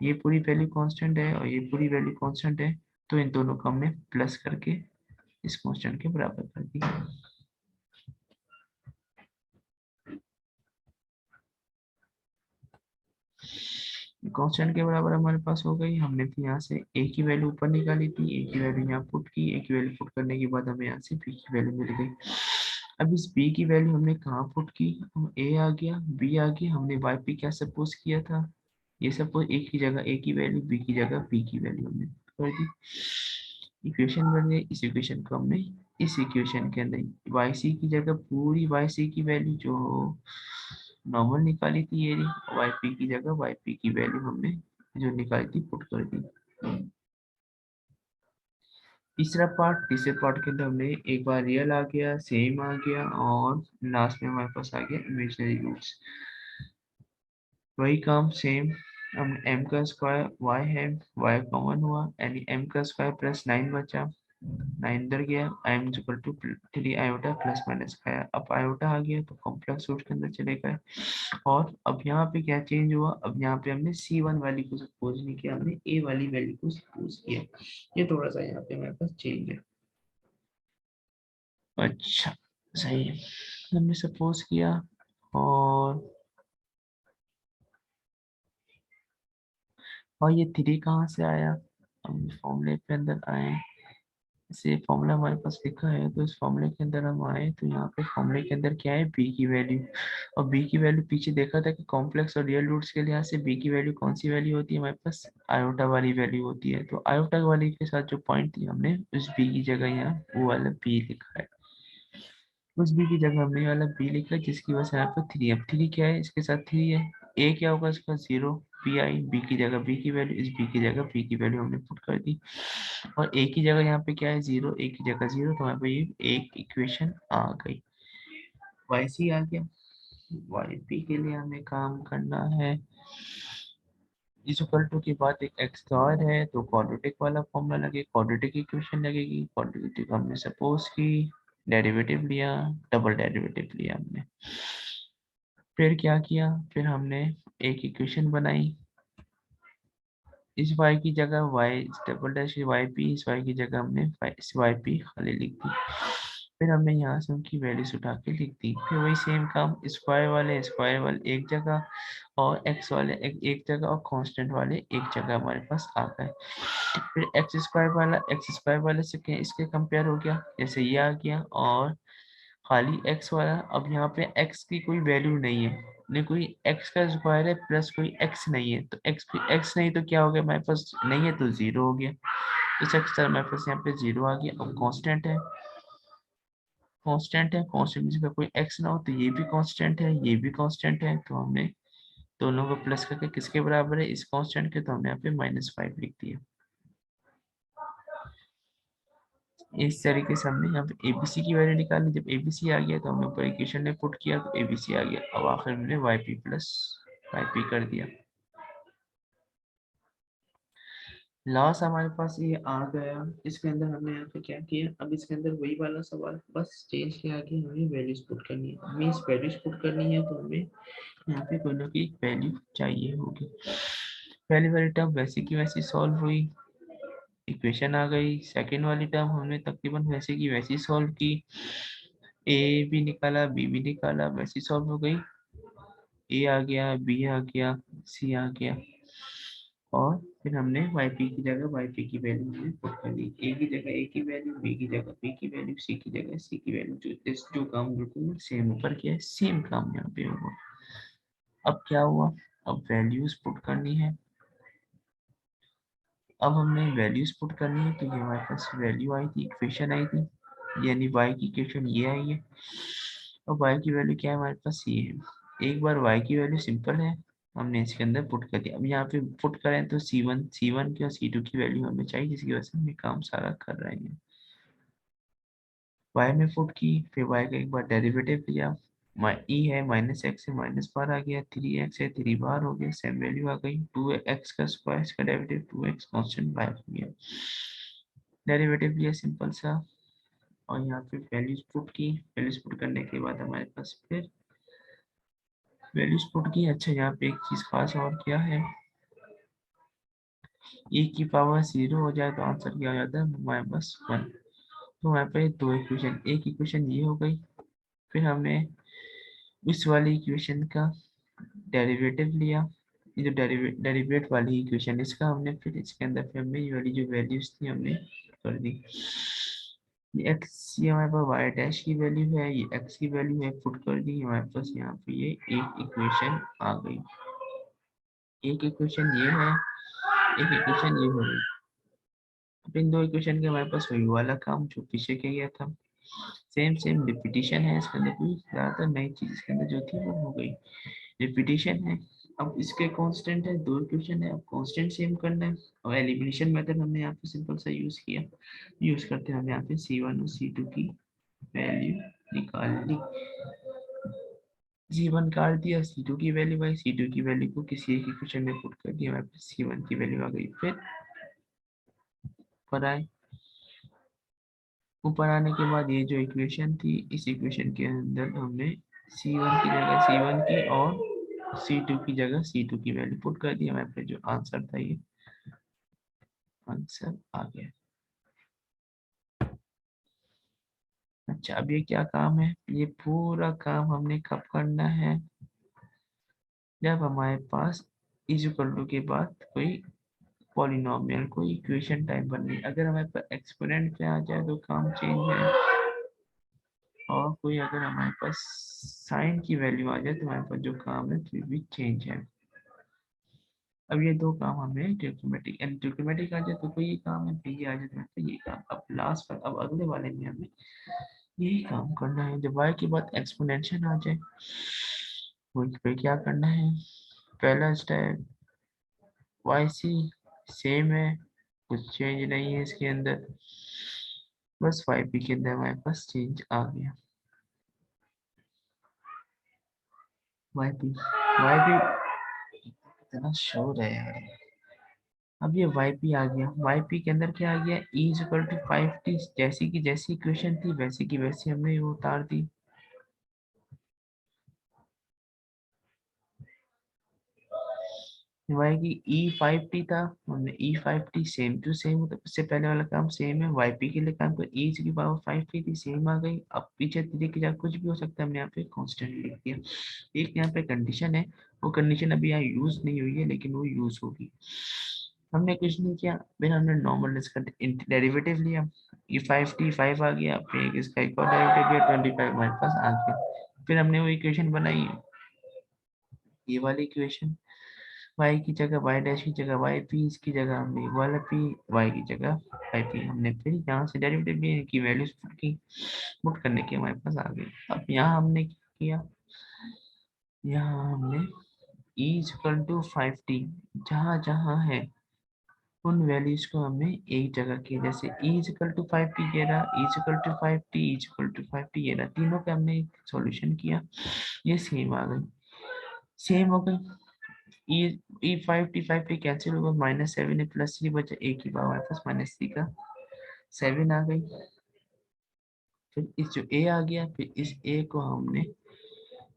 ये पूरी वैल्यू कांस्टेंट है और ये पूरी वैल्यू कांस्टेंट है, तो इन दोनों को हमने प्लस करके इस कांस्टेंट के बराबर कर दिया। कांस्टेंट के बराबर हमारे पास हो गई। हमने फिर यहाँ से a की वैल्यू ऊपर निकाली थी, a की वैल्यू यहाँ पुट की, a की वैल्यू पुट करने के बाद हमें यहाँ से b की वैल्यू मिल गई। अब इस b की वैल्यू हमने कहाँ पुट की, a आ गया, b आ गया, हमने y पे क्या सपोज किया था, ये सपोज a की जगह a की वैल्यू, b की जगह b की वैल्यू हमने कर दी। इक्वेशन बन गई। इस इक्वेशन को हमने इस इक्वेशन के अंदर वाई सी की जगह पूरी वाई सी की वैल्यू जो नॉर्मल निकाली थी ये रही, वाई पी की जगह वाई पी की वैल्यू हमने जो निकाली थी पुट कर दी। तीसरा पार्ट, तीसरे पार्ट के अंदर हमने एक बार रियल आ गया, सेम आ गया, और लास्ट में हमारे पास आ गया इमेजिनरी रूट्स। वही काम सेम, हम m का स्क्वायर y है, y कॉमन हुआ, यानी m का स्क्वायर प्लस 9 बचा, 9 इधर गया, m equal to 3 iota plus minus का आया। अब आयोटा आ गया तो कॉम्प्लेक्स रूट के अंदर चले गए। और अब यहाँ पे क्या चेंज हुआ, अब यहाँ पे हमने c1 वैल्यू को सपोज नहीं किया, हमने a वाली वैल्यू को सपोज किया। ये थोड़ा सा यहाँ पे हमारे पास चेंज है। अच्छा, सही है, हमने सपोज किया। और ये 3 कहाँ से आया, हम फॉर्मूले के अंदर आए, इसे फॉर्मूला हमारे पास लिखा है, तो इस फॉर्मूले के अंदर हम आए, तो यहाँ पे फॉर्मूले के अंदर क्या है, b की वैल्यू। और b की वैल्यू पीछे देखा था कि कॉम्प्लेक्स और रियल रूट्स के लिहाज से b की वैल्यू कौन सी वैल्यू होती है, हमारे पास आयोटा वाली वैल्यू होती है। तो आयोटा वाली के साथ जो पॉइंट थी, हमने उस b की जगह यहाँ वो वाला b लिखा है। उस b की जगह हमने ये वाला b लिखा है, जिसकी वजह से यहाँ पर 3, अब 3 क्या है, इसके साथ 3 है, a क्या होगा इसका 0, b आई, b की जगह b की वैल्यू, इस b की जगह b की वैल्यू हमने पुट कर दी। और a की जगह यहाँ पे क्या है 0, a की जगह 0, तो हमारे पे ये एक इक्वेशन आ गई। yc आ गया। yp के लिए हमें काम करना है, इस इक्वल टू के बाद एक एक्स और है, तो क्वाड्रेटिक वाला फॉर्मूला लगे, क्वाड्रेटिक इक्वेशन लगेगी, क्वाड्रेटिक हमने सपोज की, डेरिवेटिव लिया, डबल डेरिवेटिव लिया हमने। फिर क्या किया, फिर हमने एक इक्वेशन बनाई, इस y की जगह y double dash Y P, इस y की जगह हमने इस वाई पी खाली लिख दी। फिर हमने यहाँ से उनकी वैल्यूज उठा के लिख दी। फिर वही सेम काम, स्क्वायर वाले एक जगह, और x वाले एक जगह, और कांस्टेंट वाले एक जगह हमारे पास आ गए। फिर एक्स स्क्वायर वाले से इसके कंपेयर हो गया, जैसे ये आ गया, और खाली x वाला, अब यहाँ पे x की कोई वैल्यू नहीं है, नहीं कोई x का स्क्वायर है प्लस कोई x नहीं है, तो x नहीं तो क्या हो गया, हमारे पास नहीं है तो 0 हो गया, इस x तरह हमारे पास यहाँ पे 0 आ गया। अब कांस्टेंट है, कोई x ना हो तो ये भी कांस्टेंट है, ये भी कांस्टेंट है, तो हमने दोनों को प्लस करके किसके बराबर है, इस कांस्टेंट के, तो हमने यहाँ पे -5 लिख दिया। इस तरीके से हमने यहाँ पे एबीसी की वैल्यू निकाली। जब एबीसी आ गया तो हमने ऊपर इक्वेशन में पुट किया, तो एबीसी आ गया। अब आखिर में वाईपी प्लस वाईपी कर दिया। लास्ट हमारे पास ये आ गया। इसके अंदर हमने यहाँ पे क्या किया, अब इसके अंदर वही वाला सवाल, बस चेंज किया कि हमें वैल्यूज पुट करनी है, हमें इस वैल्यूज पुट करनी है, तो हमें यहाँ पे कोई ना कोई वैल्यू चाहिए होगी। पहली वाली टर्म वैसे की वैसी सॉल्व हुई, इक्वेशन आ गई। सेकेंड वाली टर्म हमने तकरीबन वैसे की वैसी सॉल्व की, ए भी निकाला, बी भी निकाला, वैसी सॉल्व हो गई। ए आ गया, बी आ गया, सी आ गया, और फिर हमने yp की जगह yp की वैल्यू हमने पुट कर दी। ए की जगह ए की वैल्यू, बी की जगह बी की वैल्यू, सी की जगह सी की वैल्यू, जो काम बिल्कुल सेम ऊपर किया है, सेम काम यहाँ पे होगा। अब क्या हुआ, अब वैल्यूज पुट करनी है। अब हमने वैल्यूज पुट करनी है, तो ये हमारे पास वैल्यू आई थी, इक्वेशन आई थी, यानी y की इक्वेशन ये आई है और y की वैल्यू क्या है हमारे पास ये है। एक बार y की वैल्यू सिंपल है, हमने इसके अंदर पुट कर दिया। अब यहाँ पे पुट करें तो C1 की और C2 की वैल्यू हमें चाहिए, जिसकी वजह से हम ये काम सारा कर रहे हैं। y में पुट की, फिर y का एक बार डेरिवेटिव लिया, e है -x से -बार आ गया, 3x है 3 बार हो गया, सेम वैल्यू आ गई। 2x का स्क्वायर, इसका डेरिवेटिव 2x कांस्टेंट बाहर हो गया, डेरिवेटिव लिया सिंपल सा और यहाँ पे वैल्यूज पुट की। वैल्यूज पुट करने के बाद हमारे पास फिर वैल्यूज पुट की। अच्छा, यहाँ पे एक चीज खास और क्या है, e की पावर 0 हो जाए तो आंसर क्या हो जाता है हमारे पास 1। तो हमारे पास दो इक्वेशन, एक इक्वेशन ये हो गई, फिर हमने इस वाली इक्वेशन का डेरिवेटिव लिया, ये जो डेरिवेट वाली इक्वेशन इसका हमने फिर इसके अंदर फिर हमने ये वाली जो वैल्यूज थी हमने कर दी। ये एक्स, ये हमारे पास वाई डैश की वैल्यू है, ये एक्स की वैल्यू है, पुट कर दी हमारे पास यहाँ पे ये एक इक्वेशन आ गई। एक इक्वेशन ये है, एक इक्वेशन ये हो गई। अब इन दो इक्वेशन के हमारे पास वही वाला काम जो पीछे किया था, सेम सेम रिपीटिशन है इसके अंदर, कोई ज्यादातर नई चीज इसके अंदर जो थी वो हो गई, रिपीटिशन है। अब इसके कांस्टेंट है, दो इक्वेशन है, अब कांस्टेंट सेम करना है और एलिमिनेशन मेथड हमने यहाँ पे सिंपल सा यूज किया। यूज करते हैं हम यहाँ पे C1 और C2 की वैल्यू निकाल ली। C1 काट दिया, C2 की वैल्यू आई, C2 की वैल्यू को किसी एक इक्वेशन में पुट कर दिया, हमारे पास C1 की वैल्यू आ गई। फिर ऊपर आए, ऊपर आने के बाद ये जो इक्वेशन थी, इस इक्वेशन के अंदर हमने C1 की जगह C1 की और C2 की जगह C2 की वैल्यू पुट कर दी, हमारे पास जो आंसर था ये आंसर आ गया। अच्छा, अब ये क्या काम है, ये पूरा काम हमने कब करना है, जब हमारे पास इज इक्वल टू के बाद कोई पॉलिनोमियल, कोई इक्वेशन टाइप बननी है। अगर हमारे पास एक्सपोनेंट पे आ जाए तो काम चेंज है, और कोई अगर हमारे पास साइन की वैल्यू आ जाए तो हमारे पास जो काम है फिर भी चेंज है। अब ये दो काम हमें ट्रिग्नोमेट्रिक एंड ट्रिग्नोमेट्रिक आ जाए तो कोई ये काम है, फिर ये आ जाए तो ये काम। अब लास्ट पर, अब अगले वाले में हमें यही काम करना है, जब y के बाद एक्सपोनेंशियल आ जाए वही पे क्या करना है। पहला स्टेप, वाई सी सेम है, कुछ चेंज नहीं है इसके अंदर, बस वाई पी के अंदर हमारे पास चेंज आ गया। वाई पी इतना शोर है यार। अब ये वाई पी आ गया, वाई पी के अंदर क्या आ गया, E is equal to 5t, जैसी की जैसी इक्वेशन थी वैसी की वैसी हमने वो उतार दी। वाई की E5t था, हमने E5t सेम टू सेम, मतलब इससे पहले वाला काम सेम है, वाई पी के लिए काम कर e की पावर 5t थी, सेम आ गई। अब पीछे धीरे की जा कुछ भी हो सकता है, हमने यहाँ पे कांस्टेंट लिख दिया। एक यहाँ पे कंडीशन है, वो कंडीशन अभी यहाँ यूज नहीं हुई है लेकिन वो यूज होगी। हमने कुछ नहीं किया, फिर हमने नॉर्मल इसका डेरिवेटिव लिया, E5t 5 आ गया, फिर इसका एक और डेरिवेटिव लिया 25 हमारे पास आ गया। फिर हमने वो इक्वेशन बनाई, ये वाली इक्वेशन, y की जगह y डैश की जगह y p, इसकी जगह हमने वाला p, y की जगह y p, हमने फिर यहाँ से डेरिवेटिव लिए की वैल्यूज पुट की, पुट करने के हमारे पास आ गई। अब यहाँ हमने क्या किया, यहाँ हमने e इक्वल टू 5t जहाँ जहाँ है उन वैल्यूज को हमने एक जगह किया, जैसे e इक्वल टू 5t ये रहा, e equal to 5t, e equal to 5t ये रहा, तीनों का हमने सॉल्यूशन किया, ये सेम आ गई, सेम हो गई। ई 5t कैंसिल होगा, -7 है, +3 बचा, ए की पावर हमारे पास -3 का 7 आ गई। फिर इस जो ए आ गया, फिर इस ए को हमने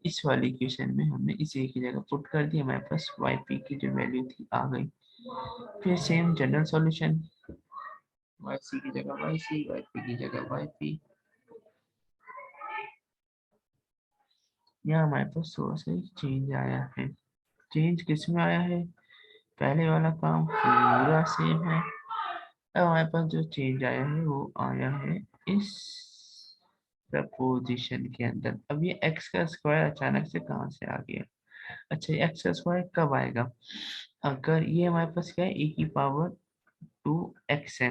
इस वाली इक्वेशन में हमने इस ए की जगह पुट कर दी, हमारे पास वाई पी की जो वैल्यू थी आ गई। फिर same general solution, Y C की जगह वाई सी, वाई पी की जगह वाई पी। यहाँ हमारे पास थोड़ा सा चेंज आया है। चेंज किस में आया है, पहले वाला काम पूरा सेम है, अब हमारे पास जो चेंज आया है वो आया है इस प्रपोजिशन के अंदर। अब ये x का स्क्वायर अचानक से कहाँ से आ गया। अच्छा, ये x का स्क्वायर कब आएगा, अगर ये हमारे पास क्या है, e की पावर 2x है।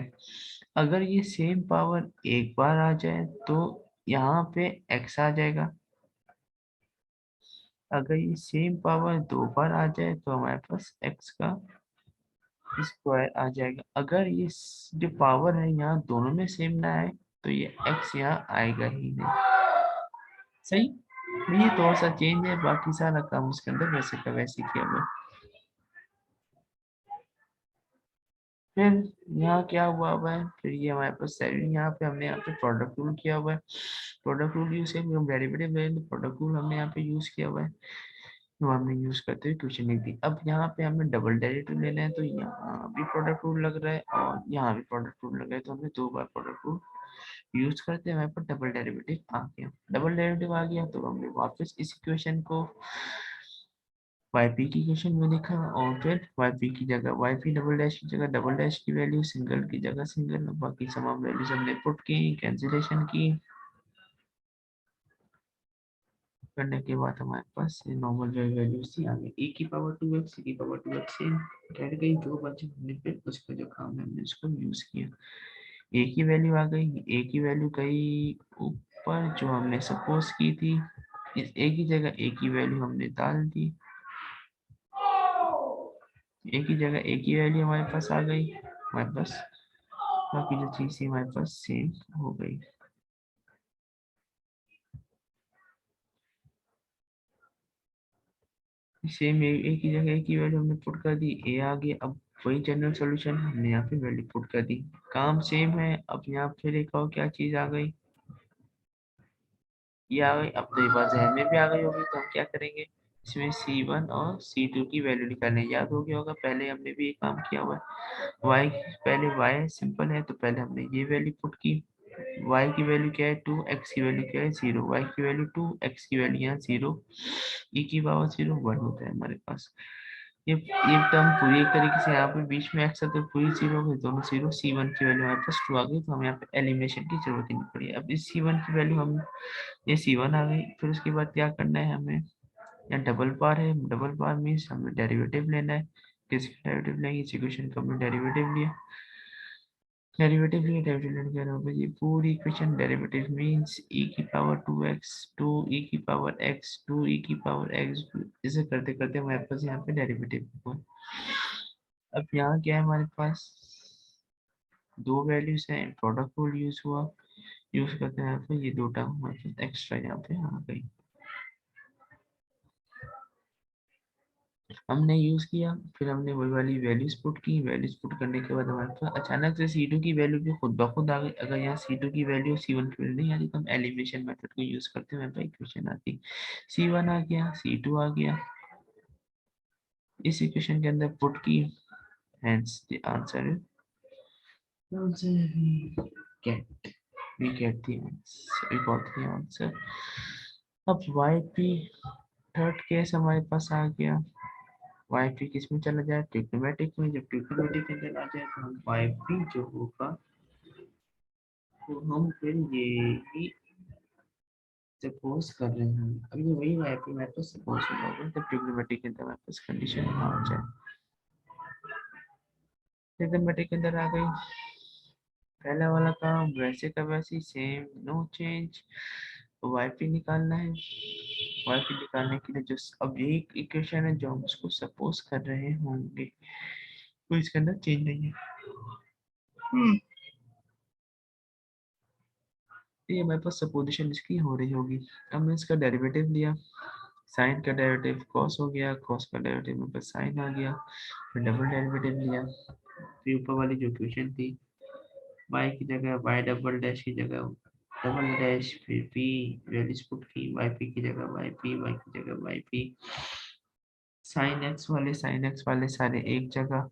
अगर ये सेम पावर एक बार आ जाए तो यहाँ पे x आ जाएगा। अगर ये सेम पावर दो बार आ जाए तो हमारे पास x का स्क्वायर आ जाएगा। अगर ये जो पावर है यहाँ दोनों में सेम ना आए तो ये x यहाँ आएगा ही नहीं। सही। ये थोड़ा सा चेंज है, बाकी सारा काम उसके अंदर वैसे का वैसे किया हुआ है। फिर यहाँ क्या हुआ है, फिर ये हमारे पास सेविंग, यहाँ पे हमने यहाँ पे प्रोडक्ट रूल किया हुआ है। प्रोडक्ट रूल यूज करके हम डेरिवेटिव ले लें, प्रोडक्ट रूल हमने यहाँ पे यूज किया हुआ है, तो हमने यूज करते हुए क्वेश्चन लिख दी। अब यहाँ पे हमें डबल डेरिवेटिव लेना है, तो यहाँ भी प्रोडक्ट रूल लग रहा है और यहाँ भी प्रोडक्ट रूल लग रहा है, तो हमने दो बार प्रोडक्ट रूल यूज करते हैं, हमारे पास डबल डेरिवेटिव आ गया। डबल डेरिवेटिव आ गया तो हमने वापस इस इक्वेशन को yp की इक्वेशन में लिखा और फिर yp की जगह yp डबल डैश की जगह डबल डैश की वैल्यू, सिंगल की जगह सिंगल, बाकी तमाम वैल्यूज हमने पुट की, कैंसिलेशन की। करने के बाद हमारे पास ये नॉर्मल वैल्यूज थी, आगे e की पावर 2x, e की पावर 2x से कैट गई, जो बचे हमने फिर उसका जो काम है हमने उसको यूज किया। a की वैल्यू आ गई, a की वैल्यू गई ऊपर जो हमने सपोज की थी, इस a की जगह a की वैल्यू हमने डाल दी, एक ही जगह एक ही वैल्यू हमारे पास आ गई, हमारे पास बाकी जो चीज थी हमारे पास सेम हो गई। सेम एक ही जगह एक ही वैल्यू हमने पुट कर दी, ए आ गई। अब वही जनरल सॉल्यूशन हमने यहाँ पे वैल्यू पुट कर दी, काम सेम है। अब यहाँ फिर एक और क्या चीज आ गई, ये आ गई। अब तो ये बात जहन में भी आ गई होगी, तो हम क्या करेंगे, इसमें C1 और C2 की वैल्यू निकालने, याद हो गया होगा पहले हमने भी ये काम किया हुआ है। y पहले y सिंपल है तो पहले हमने ये वैल्यू पुट की, y की वैल्यू क्या है 2, x की वैल्यू क्या है 0, y की वैल्यू 2, x की वैल्यू यहाँ 0, e की पावर 0 1 होता है हमारे पास। ये टर्म पूरी एक तरीके से यहाँ पे बीच में x है तो पूरी 0 हो गई, दोनों 0, C1 की वैल्यू हमारे पास 2 आ गई, तो हमें यहाँ पे एलिमिनेशन की जरूरत ही नहीं पड़ी। अब इस C1 की वैल्यू हम, ये C1 आ गई, फिर उसके बाद क्या करना है हमें, यहाँ डबल पार है, डबल पार मीन्स हमें डेरिवेटिव लेना है। किसका डेरिवेटिव लेंगे, इस इक्वेशन का हमने डेरिवेटिव लिया, डेरिवेटिव लिया, डेरिवेटिव लेने के बाद ये पूरी इक्वेशन, डेरिवेटिव मींस e की पावर 2x, 2 e की पावर x, 2 e की पावर x, इसे करते करते हमारे पास यहाँ पे डेरिवेटिव हुआ। अब यहाँ क्या है हमारे पास, दो वैल्यूज हैं, प्रोडक्ट रूल यूज हुआ, यूज करते हैं यहाँ पे ये दो टर्म हमारे पास एक्स्ट्रा यहाँ पे आ गई, हमने यूज किया। फिर हमने वही वाली वैल्यूज पुट की, वैल्यूज पुट करने के बाद हमारे पास अचानक से C2 की वैल्यू भी खुद ब खुद आ गई। अगर यहाँ C2 की वैल्यू C1 की वैल्यू नहीं आ रही तो हम एलिमिनेशन मेथड को यूज करते हुए इक्वेशन आती, C1 आ गया, C2 आ गया, इस इक्वेशन के अंदर पुट की, hence the answer is get, we get the answer, we got the answer। अब yp थर्ड केस हमारे पास आ गया, yp किस में चला जाए, ट्रिग्नोमेट्रिक में। जब ट्रिग्नोमेट्रिक के अंदर आ जाए तो हम yp जो होगा तो हम फिर ये ही सपोज कर रहे हैं, अब ये वही yp मेरे पास सपोज होगा जब ट्रिग्नोमेट्रिक के अंदर मेरे पास कंडीशन आ जाए। ट्रिग्नोमेट्रिक के अंदर आ गई, पहला वाला काम वैसे का वैसे सेम, नो चेंज। yp निकालना है, yp निकालने के लिए जो अब एक इक्वेशन है जो हम उसको सपोज कर रहे होंगे, कोई इसके अंदर चेंज नहीं है। ये हमारे पास सपोजिशन इसकी हो रही होगी। हमने इसका डेरिवेटिव लिया, साइन का डेरिवेटिव कॉस हो गया, कॉस का डेरिवेटिव मेरे पास साइन आ गया, फिर डबल डेरिवेटिव लिया, फिर ऊपर वाली जो इक्वेशन थी y की जगह y डबल डैश की जगह डबल डैश, फिर p वैल्यूज पुट की, yp की जगह yp, y की जगह yp, साइन एक्स वाले साइन एक्स वाले सारे एक जगह,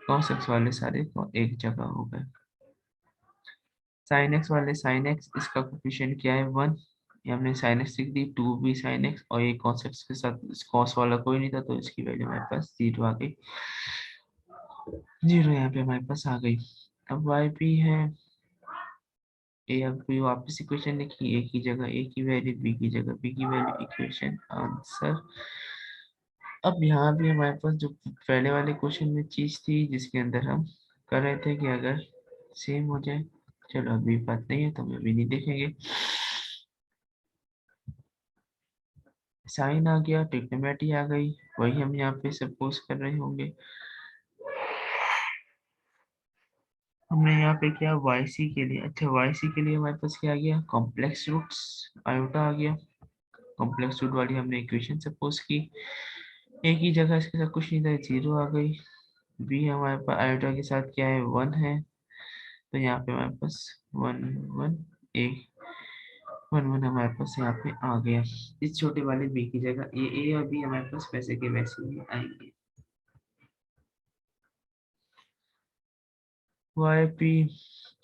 कॉस एक्स वाले सारे एक जगह हो गए। साइन एक्स वाले साइन एक्स, इसका कोफिशिएंट क्या है 1, ये हमने साइन एक्स लिख दी, 2 भी साइन एक्स, और ये कॉस एक्स के साथ कॉस वाला कोई नहीं था तो इसकी वैल्यू हमारे पास 0 आ गई, 0 यहाँ पे हमारे पास आ गई। अब वाई पी है, ए अब कोई वापस इक्वेशन लिखी, ए की जगह ए की वैल्यू, बी की जगह बी की वैल्यू, इक्वेशन आंसर। अब यहाँ भी हमारे पास जो पहले वाले क्वेश्चन में चीज थी जिसके अंदर हम कर रहे थे कि अगर सेम हो जाए, चलो अभी बात नहीं है तो हम अभी नहीं देखेंगे। साइन आ गया, ट्रिग्नोमेट्री आ गई, वही हम यहाँ पे सपोज कर रहे होंगे। हमने यहाँ पे क्या YC के लिए, अच्छा YC के लिए हमारे पास क्या आ गया, कॉम्प्लेक्स रूट्स आयोटा आ गया। कॉम्प्लेक्स रूट वाली हमने इक्वेशन सपोज की, एक ही जगह इसके साथ कुछ नहीं था, 0 आ गई। बी हमारे पास आयोटा के साथ क्या है, 1 है, तो यहाँ पे हमारे पास 1 1 एक 1 1 हमारे पास यहाँ पे आ गया। इस छोटे वाले बी की जगह ए और बी हमारे पास वैसे के वैसे ही आएंगे। YP,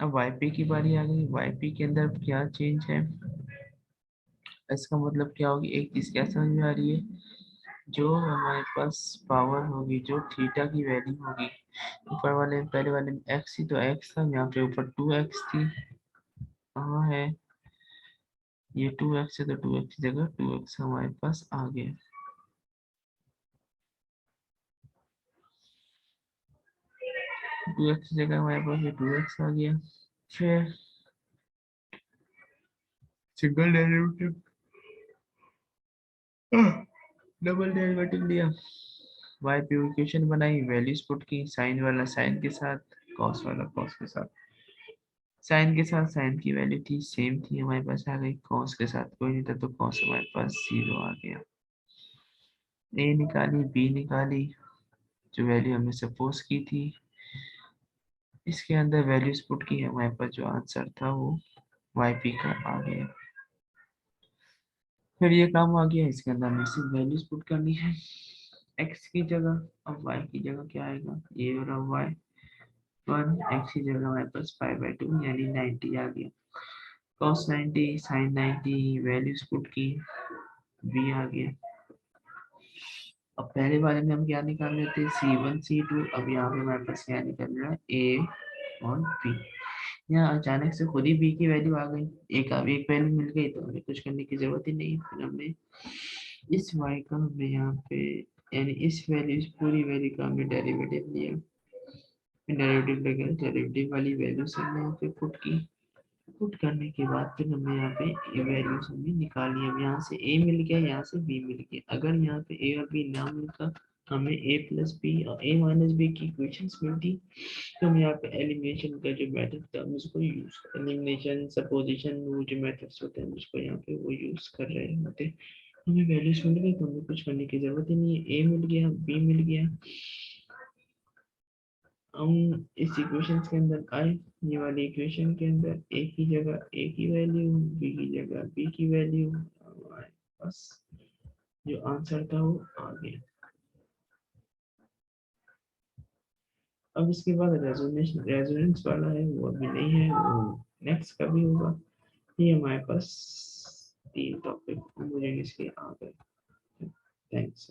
अब YP की बारी आ गई। YP के अंदर क्या चेंज है, इसका मतलब क्या होगी, एक चीज क्या समझ में आ रही है, जो हमारे पास पावर होगी, जो थीटा की वैल्यू होगी, ऊपर वाले पहले वाले में एक्स ही तो एक्स था, यहाँ पे ऊपर 2x थी, कहाँ है ये 2x है, तो 2x की जगह 2x हमारे पास आ गया। 2x की जगह हमारे पास ये 2x आ गया। फिर सिंगल डेरिवेटिव, डबल डेरिवेटिव लिया, y पे इक्वेशन बनाई, वैल्यूज पुट की, साइन वाला साइन के साथ, कॉस वाला कॉस के साथ। साइन के साथ साइन की वैल्यू थी सेम थी, हमारे पास आ गई, कॉस के साथ कोई नहीं था तो कॉस हमारे पास 0 आ गया। ए निकाली, बी निकाली, जो वैल्यू हमने सपोज की थी, इसके अंदर वैल्यूज पुट की, हमारे पास जो आंसर था वो YP का आ गया। फिर ये काम आ गया, इसके अंदर हमें सिर्फ वैल्यूज पुट करनी है, x की जगह, अब y की जगह क्या आएगा, ये और अब y 1, x की जगह हमारे पास 5/2 यानी 90 आ गया। cos 90 sin 90 वैल्यूज पुट की, b आ गया। अब पहले वाले में हम क्या निकाल रहे थे, C1 C2, अब यहाँ पे हमारे पास क्या निकल रहा है, a और b। यहाँ अचानक से खुद ही b की वैल्यू आ गई, एक वैल्यू मिल गई तो हमें कुछ करने की जरूरत ही नहीं। फिर हमने इस y का हमने यहाँ पे, यानी इस वैल्यू, इस पूरी वैल्यू का हमने डेरिवेटिव लिया, डेरिवेटिव लेकर डेरिवेटिव वाली वैल्यू से हमने यहाँ पे पुट की, पुट करने के बाद फिर हमने यहाँ पे ए वैल्यूज हमने निकाली। अब यहाँ से ए मिल गया, यहाँ से बी मिल गया, अगर यहाँ पे ए और बी ना मिलता, हमें ए प्लस बी और ए माइनस बी की इक्वेशंस मिलती, तो हम यहाँ पे एलिमिनेशन का जो मेथड था हम उसको यूज, एलिमिनेशन सपोजिशन वो जो मेथड्स होते हैं उसको यहाँ पे वो यूज कर रहे होते। हमें वैल्यूज मिल गई तो हमें कुछ करने की जरूरत ही नहीं है, ए मिल गया, बी मिल गया। हम इस इक्वेशन के अंदर आए, ये वाली इक्वेशन के अंदर ए की जगह ए की वैल्यू, बी की जगह बी की वैल्यू, हमारे पास जो आंसर था वो आ गया। अब इसके बाद रेजोनेंस वाला है वो अभी नहीं है, वो नेक्स्ट कभी होगा। ये हमारे पास 3 टॉपिक होमोजेनियस के आ गए। थैंक्स।